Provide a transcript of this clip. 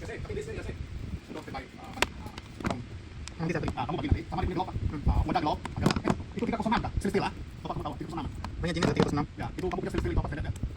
kasi, kapilis na kasi. Ito, tibay. Hindi sa Kamu pag ginati, sama rin yung loob. Wala loob. Ito kita ko sa manta, sila sila. Ito pa kamu tawa, dito ko sa nama. banyak jenis dari Kusnam. Ya, itu kamu kita sila sila ito pa sila.